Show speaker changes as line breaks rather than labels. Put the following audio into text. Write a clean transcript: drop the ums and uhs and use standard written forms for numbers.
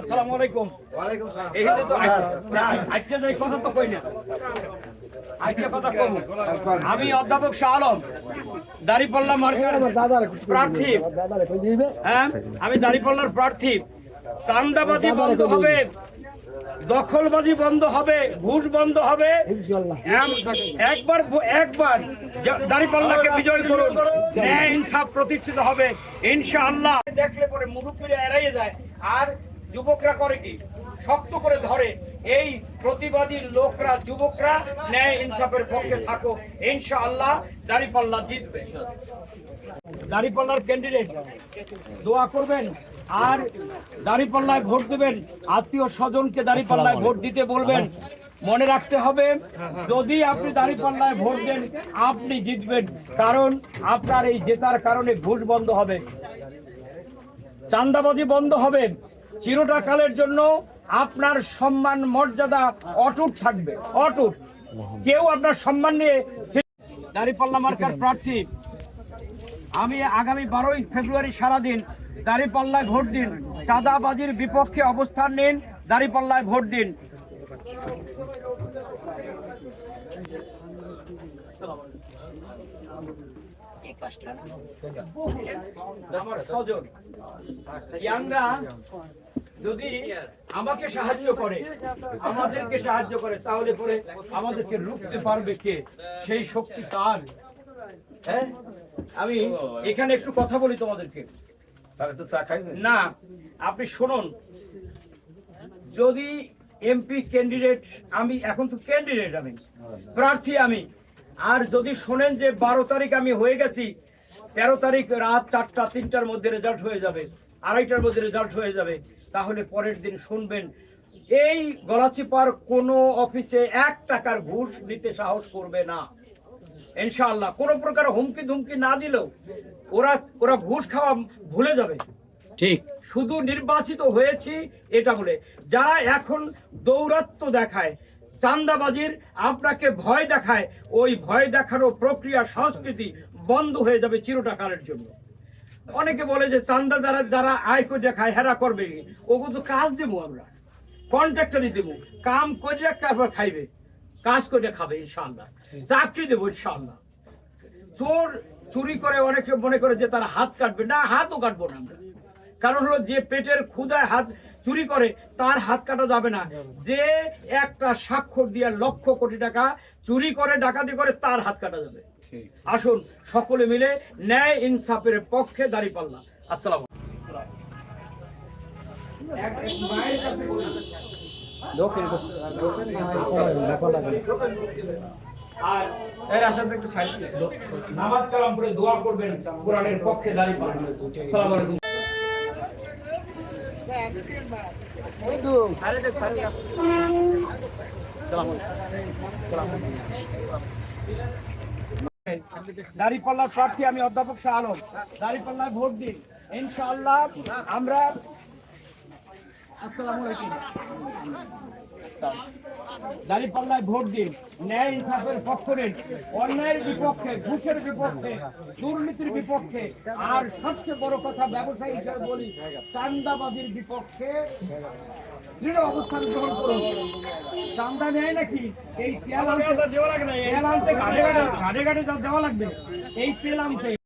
আসসালামু আলাইকুম। ওয়ালাইকুম সালাম। এই তো আজকে যে কথা তো কই না, আজকে কথা কম। আমি অধ্যাপক শাহ আলম, দাঁড়িপাল্লা মার্কার প্রার্থী। হ্যাঁ, আমি দাঁড়িপাল্লার প্রার্থী। চাঁদাবাজি বন্ধ হবে, দখলবাজি বন্ধ হবে, ঘুষ বন্ধ হবে। একবার দাঁড়িপাল্লাকে বিজয় করুন, ন্যায় ইনসাফ প্রতিষ্ঠিত হবে ইনশাআল্লাহ। দেখলে পরে মুরব্বীরা এড়িয়ে যায়, আর যুবকরা করে কি, শক্ত করে ধরে। এই প্রতিবাদী লোকরা, যুবকরা ন্যায় ইনসাফের পক্ষে থাকো, ইনশাআল্লাহ দাঁড়িপাল্লা জিতবে। দাঁড়িপাল্লার ক্যান্ডিডেট দোয়া করবেন, আর দাঁড়িপাল্লায় ভোট দেবেন। আত্মীয় স্বজনকে দাঁড়িপাল্লায় ভোট দিতে বলবেন। মনে রাখতে হবে, যদি আপনি দাঁড়িপাল্লায় ভোট দেন আপনি জিতবেন, কারণ আপনার এই জেতার কারণে ঘুষ বন্ধ হবে, চাঁদাবাজি বন্ধ হবে, চিরটা কালের জন্য আপনার সম্মান মর্যাদা অটুট থাকবে, অটুট। কেউ আপনার সম্মান নিয়ে। দাঁড়িপাল্লা মার্কার প্রার্থী আমি। আগামী 12ই ফেব্রুয়ারি সারাদিন দাঁড়িপাল্লায় ভোট দিন, চাঁদাবাজির বিপক্ষে অবস্থান নিন, দাঁড়িপাল্লায় ভোট দিন। আমার স্বজন ইয়াংরা যদি আমাকে সাহায্য করে, আমাদেরকে সাহায্য করে, তাহলে পরে আমাদেরকে রুখতে পারবে কে? সেই শক্তি কার? হ্যাঁ, আমি এখানে একটু কথা বলি তোমাদেরকে। না, আপনি শুনুন। যদি এমপি ক্যান্ডিডেট, আমি এখন তো ক্যান্ডিডেট, আমি প্রার্থী আমি, আর যদি শোনেন যে 12 তারিখ আমি হয়ে গেছি, 13 তারিখ রাত 4টা 3টার মধ্যে রেজাল্ট হয়ে যাবে, 2:30টার মধ্যে রেজাল্ট হয়ে যাবে, তাহলে পরের দিন শুনবেন এই গলাচিপার কোনো অফিসে 1 টাকার ঘুষ নিতে সাহস করবে না ইনশাআল্লাহ। কোনো প্রকার হুমকি ধুমকি না দিলেও ওরা ঘুষ খাওয়া ভুলে যাবে। ঠিক, শুধু নির্বাচিত হয়েছি এটা বলে। যারা এখন দৌরাত্ম্য দেখায়, চাঁদাবাজির আপনাকে ভয় দেখায়, ওই ভয় দেখানো প্রক্রিয়া সংস্কৃতি বন্ধ হয়ে যাবে চিরটাকালের জন্য। অনেকে বলে যে চাঁদা যারা আয় করে দেখায় হেরা করবে, ওগুলো তো কাজ দেবো, আমরা কন্ট্রাক্টরই দেবো, কাম করে তারপর খাইবে, কাজ করে খাবে ইনশাআল্লাহ, চাকরি দেবো ইনশাআল্লাহ। চোর চুরি করে অনেকে মনে করে যে তারা হাত কাটবে, না, হাতও কাটবো না আমরা। কারণ হলো, যে পেটের ক্ষুধায় হাত চুরি করে তার হাত কাটা যাবে না। যে একটা স্বাক্ষর দিয়ে লক্ষ কোটি টাকা চুরি করে, ডাকাতি করে, তার হাত কাটা যাবে। আসুন সকলে মিলে ন্যায় ইনসাফের পক্ষে দাঁড়িপাল্লা। আসসালাম। আর এর আসার একটু সাইড নামাজ কালাম পড়ে দোয়া করবেন কোরআনের পক্ষে দাঁড়িপাল্লা। আসসালামু আলাইকুম। দাঁড়িপাল্লার প্রার্থী আমি অধ্যাপক শাহ আলম। দাঁড়িপাল্লায় ভোট দিন ইনশাআল্লাহ। আমরা আসসালামু আলাইকুম। দাঁড়িপাল্লায় ভোট দিন, ন্যায় ইনসাফের পক্ষ নিন, অন্যায়ের বিপক্ষে, ঘুষের বিপক্ষে, দুর্নীতির বিপক্ষে, আর সবচেয়ে বড় কথা ব্যবসায়ী হিসেবে বলি, চাঁদাবাজির বিপক্ষে দৃঢ় অবস্থান গ্রহণ করুন। চাঁদা নেয় নাকি? এই তেল আনতে ঘাটে ঘাটে যা দেওয়া লাগবে, এই তেল আনতে